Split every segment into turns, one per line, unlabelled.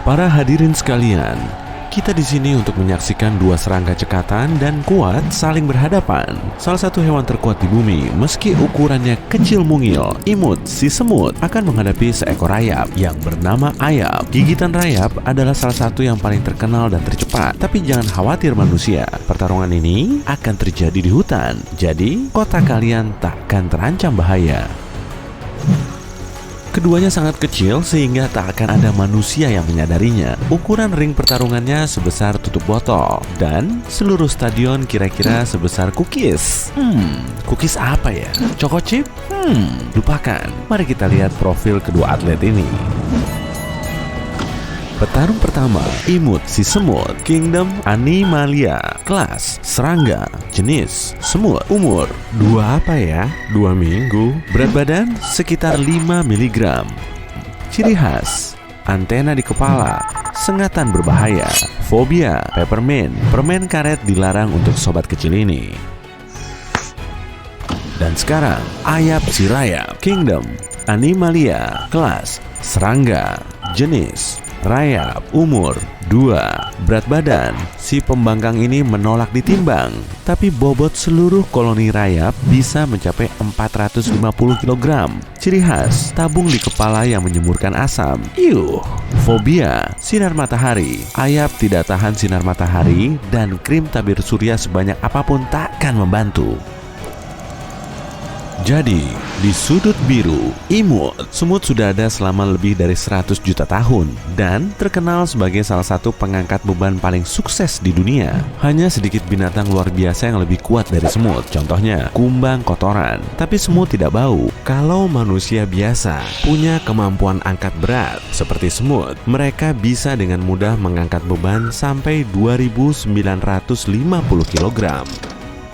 Para hadirin sekalian, kita di sini untuk menyaksikan dua serangga cekatan dan kuat saling berhadapan. Salah satu hewan terkuat di bumi, meski ukurannya kecil mungil, imut si semut akan menghadapi seekor rayap yang bernama Ayap. Gigitan rayap adalah salah satu yang paling terkenal dan tercepat. Tapi jangan khawatir manusia, pertarungan ini akan terjadi di hutan. Jadi, kota kalian takkan terancam bahaya. Keduanya sangat kecil sehingga tak akan ada manusia yang menyadarinya. Ukuran ring pertarungannya sebesar tutup botol dan seluruh stadion kira-kira sebesar cookies. Cookies apa ya? Choco chip? Lupakan. Mari kita lihat profil kedua atlet ini. Petarung pertama, imut si semut, Kingdom Animalia, kelas serangga, jenis semut, umur 2 minggu, berat badan sekitar 5 mg. Ciri khas, antena di kepala, sengatan berbahaya, fobia, peppermint, permen karet dilarang untuk sobat kecil ini. Dan sekarang, Ayap si rayap, Kingdom Animalia, kelas serangga, jenis rayap, umur 2, berat badan. Si pembangkang ini menolak ditimbang, tapi bobot seluruh koloni rayap bisa mencapai 450 kg. Ciri khas, tabung di kepala yang menyemburkan asam. Fobia, sinar matahari. Ayap tidak tahan sinar matahari dan krim tabir surya sebanyak apapun takkan membantu. Jadi, di sudut biru, imut, semut sudah ada selama lebih dari 100 juta tahun dan terkenal sebagai salah satu pengangkat beban paling sukses di dunia. Hanya sedikit binatang luar biasa yang lebih kuat dari semut, contohnya kumbang kotoran. Tapi semut tidak bau. Kalau manusia biasa punya kemampuan angkat berat seperti semut, mereka bisa dengan mudah mengangkat beban sampai 2.950 kg.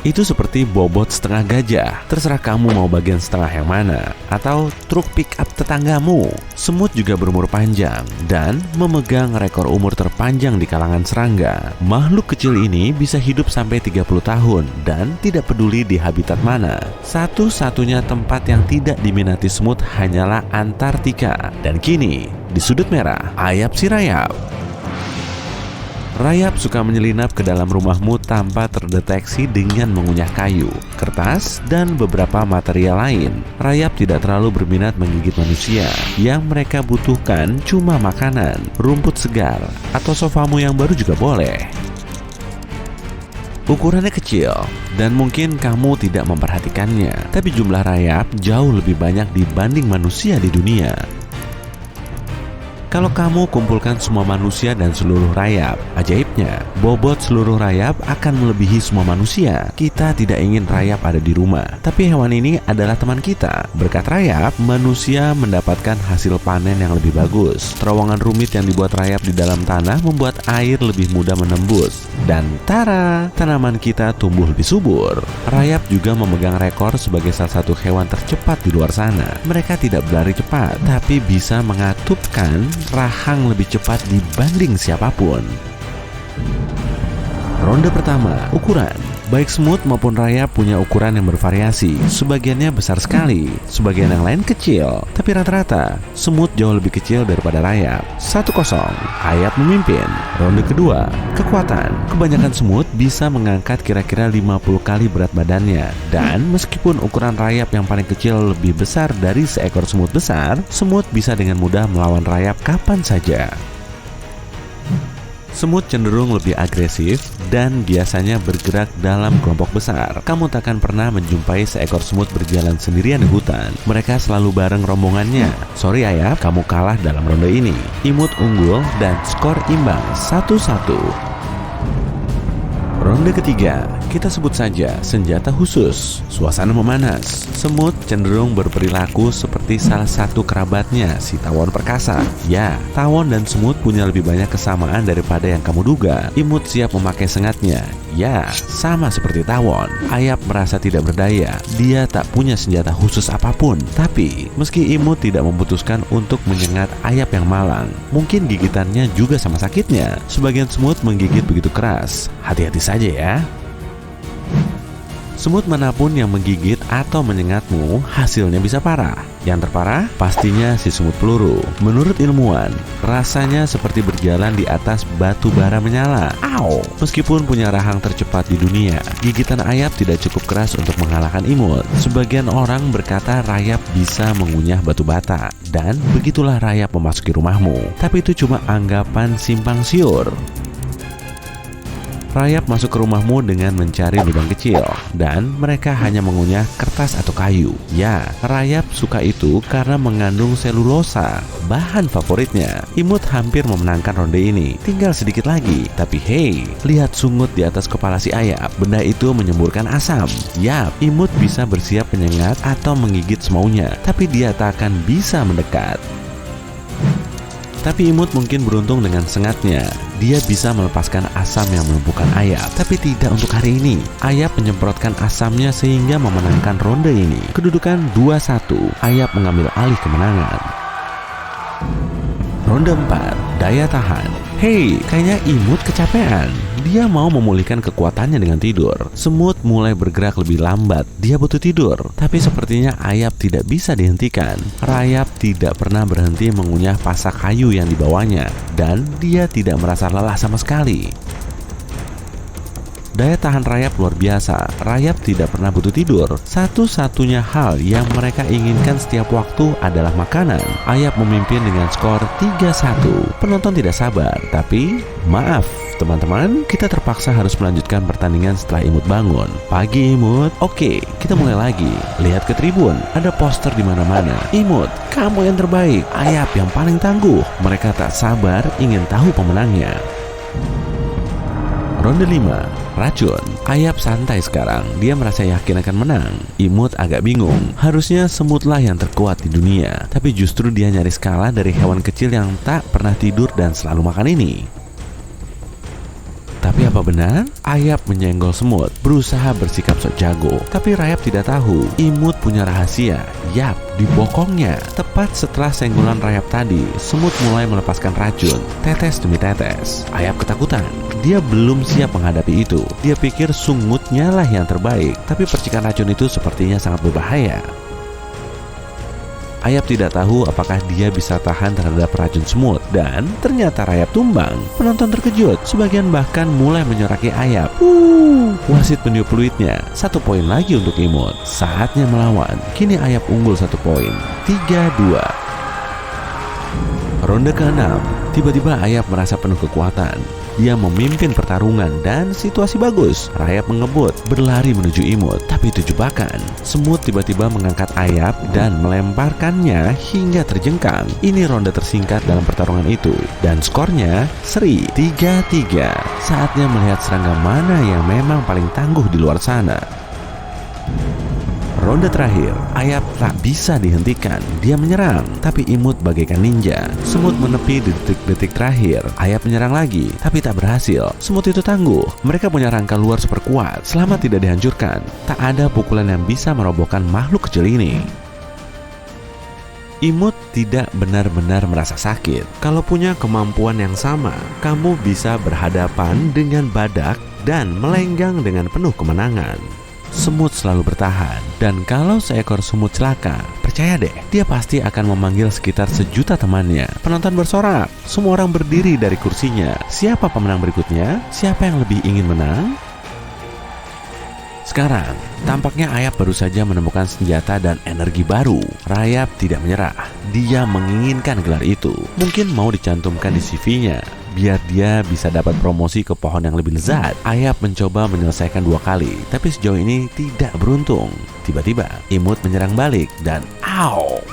Itu seperti bobot setengah gajah. Terserah kamu mau bagian setengah yang mana, atau truk pick up tetanggamu. Semut juga berumur panjang dan memegang rekor umur terpanjang di kalangan serangga. Makhluk kecil ini bisa hidup sampai 30 tahun dan tidak peduli di habitat mana. Satu-satunya tempat yang tidak diminati semut hanyalah Antartika. Dan kini, di sudut merah, Ayap si rayap. Rayap suka menyelinap ke dalam rumahmu tanpa terdeteksi dengan mengunyah kayu, kertas, dan beberapa material lain. Rayap tidak terlalu berminat menggigit manusia. Yang mereka butuhkan cuma makanan, rumput segar, atau sofamu yang baru juga boleh. Ukurannya kecil dan mungkin kamu tidak memperhatikannya, tapi jumlah rayap jauh lebih banyak dibanding manusia di dunia. Kalau kamu kumpulkan semua manusia dan seluruh rayap, ajaibnya, bobot seluruh rayap akan melebihi semua manusia. Kita tidak ingin rayap ada di rumah, tapi hewan ini adalah teman kita. Berkat rayap, manusia mendapatkan hasil panen yang lebih bagus. Terowongan rumit yang dibuat rayap di dalam tanah membuat air lebih mudah menembus. Dan tara, tanaman kita tumbuh lebih subur. Rayap juga memegang rekor sebagai salah satu hewan tercepat di luar sana. Mereka tidak berlari cepat, tapi bisa mengatupkan rahang lebih cepat dibanding siapapun. Ronde pertama, ukuran. Baik semut maupun rayap punya ukuran yang bervariasi. Sebagiannya besar sekali, sebagian yang lain kecil. Tapi rata-rata, semut jauh lebih kecil daripada rayap. 1-0, Ayap memimpin. Ronde kedua, kekuatan. Kebanyakan semut bisa mengangkat kira-kira 50 kali berat badannya. Dan meskipun ukuran rayap yang paling kecil lebih besar dari seekor semut besar, semut bisa dengan mudah melawan rayap kapan saja. Semut cenderung lebih agresif dan biasanya bergerak dalam kelompok besar. Kamu takkan pernah menjumpai seekor semut berjalan sendirian di hutan. Mereka selalu bareng rombongannya. Sorry Ayap, kamu kalah dalam ronde ini. Imut unggul dan skor imbang 1-1. Ronde ketiga, kita sebut saja senjata khusus. Suasana memanas. Semut cenderung berperilaku seperti salah satu kerabatnya, si tawon perkasa. Ya, tawon dan semut punya lebih banyak kesamaan daripada yang kamu duga. Imut siap memakai sengatnya. Ya, sama seperti tawon. Ayap merasa tidak berdaya. Dia tak punya senjata khusus apapun. Tapi, meski imut tidak memutuskan untuk menyengat Ayap yang malang, mungkin gigitannya juga sama sakitnya. Sebagian semut menggigit begitu keras. Hati-hati saja ya. Semut manapun yang menggigit atau menyengatmu, hasilnya bisa parah. Yang terparah, pastinya si semut peluru. Menurut ilmuwan, rasanya seperti berjalan di atas batu bara menyala. Au! Meskipun punya rahang tercepat di dunia, gigitan Ayap tidak cukup keras untuk mengalahkan imut. Sebagian orang berkata rayap bisa mengunyah batu bata, dan begitulah rayap memasuki rumahmu. Tapi itu cuma anggapan simpang siur. Rayap masuk ke rumahmu dengan mencari lubang kecil, dan mereka hanya mengunyah kertas atau kayu. Ya, rayap suka itu karena mengandung selulosa, bahan favoritnya. Imut hampir memenangkan ronde ini, tinggal sedikit lagi. Tapi hey, lihat sungut di atas kepala si Ayap. Benda itu menyemburkan asam. Yap, imut bisa bersiap penyengat atau menggigit semaunya, tapi dia tak akan bisa mendekat. Tapi imut mungkin beruntung dengan sengatnya. Dia bisa melepaskan asam yang melumpuhkan Ayap. Tapi tidak untuk hari ini. Ayap menyemprotkan asamnya sehingga memenangkan ronde ini. Kedudukan 2-1. Ayap mengambil alih kemenangan. Ronde 4. Daya tahan. Hey, kayaknya imut kecapean. Dia mau memulihkan kekuatannya dengan tidur. Semut mulai bergerak lebih lambat. Dia butuh tidur. Tapi sepertinya Ayap tidak bisa dihentikan. Rayap tidak pernah berhenti mengunyah pasak kayu yang dibawanya. Dan dia tidak merasa lelah sama sekali. Daya tahan Rayap luar biasa. Rayap tidak pernah butuh tidur. Satu-satunya hal yang mereka inginkan setiap waktu adalah makanan. Ayap memimpin dengan skor 3-1. Penonton tidak sabar, tapi maaf teman-teman, kita terpaksa harus melanjutkan pertandingan setelah imut bangun. Pagi imut. Oke, kita mulai lagi. Lihat ke tribun, ada poster di mana-mana. Imut, kamu yang terbaik. Ayap yang paling tangguh. Mereka tak sabar ingin tahu pemenangnya. Ronde 5. Racun. Ayap santai sekarang. Dia merasa yakin akan menang. Imut agak bingung. Harusnya semutlah yang terkuat di dunia. Tapi justru dia nyaris kalah dari hewan kecil yang tak pernah tidur dan selalu makan ini. Tapi apa benar? Ayap menyenggol semut, berusaha bersikap sok jago. Tapi Rayap tidak tahu, imut punya rahasia. Yap, di bokongnya. Tepat setelah senggolan Rayap tadi, semut mulai melepaskan racun, tetes demi tetes. Ayap ketakutan. Dia belum siap menghadapi itu. Dia pikir sungutnya lah yang terbaik, tapi percikan racun itu sepertinya sangat berbahaya. Ayap tidak tahu apakah dia bisa tahan terhadap racun semut. Dan ternyata Rayap tumbang. Penonton terkejut. Sebagian bahkan mulai menyoraki Ayap. Wasit meniup peluitnya. 1 poin lagi untuk imut. Saatnya melawan. Kini Ayap unggul 1 poin. 3-2. Ronde ke-6. Tiba-tiba Ayap merasa penuh kekuatan. Dia memimpin pertarungan dan situasi bagus. Rayap mengebut, berlari menuju imut. Tapi itu jebakan. Semut tiba-tiba mengangkat Ayap dan melemparkannya hingga terjengkang. Ini ronde tersingkat dalam pertarungan itu. Dan skornya seri 3-3. Saatnya melihat serangga mana yang memang paling tangguh di luar sana. Ronde terakhir, Ayap tak bisa dihentikan. Dia menyerang, tapi imut bagaikan ninja. Semut menepi di detik-detik terakhir. Ayap menyerang lagi, tapi tak berhasil. Semut itu tangguh. Mereka punya rangka luar super kuat. Selama tidak dihancurkan, tak ada pukulan yang bisa merobohkan makhluk kecil ini. Imut tidak benar-benar merasa sakit. Kalau punya kemampuan yang sama, kamu bisa berhadapan dengan badak dan melenggang dengan penuh kemenangan. Semut selalu bertahan, dan kalau seekor semut celaka, percaya deh, dia pasti akan memanggil sekitar 1 juta temannya. Penonton bersorak, semua orang berdiri dari kursinya. Siapa pemenang berikutnya? Siapa yang lebih ingin menang? Sekarang, tampaknya Ayap baru saja menemukan senjata dan energi baru. Rayap tidak menyerah. Dia menginginkan gelar itu. Mungkin mau dicantumkan di CV-nya, biar dia bisa dapat promosi ke pohon yang lebih lezat. Ayap mencoba menyelesaikan 2 kali, tapi sejauh ini tidak beruntung. Tiba-tiba, imut menyerang balik dan au!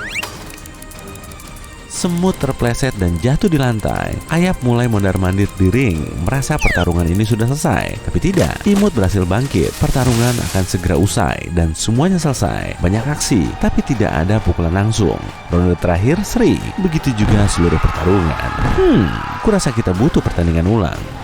Semut terpleset dan jatuh di lantai. Ayap mulai mondar-mandir di ring, merasa pertarungan ini sudah selesai. Tapi tidak, imut berhasil bangkit. Pertarungan akan segera usai dan semuanya selesai. Banyak aksi, tapi tidak ada pukulan langsung. Ronde terakhir seri, begitu juga seluruh pertarungan. Kurasa kita butuh pertandingan ulang.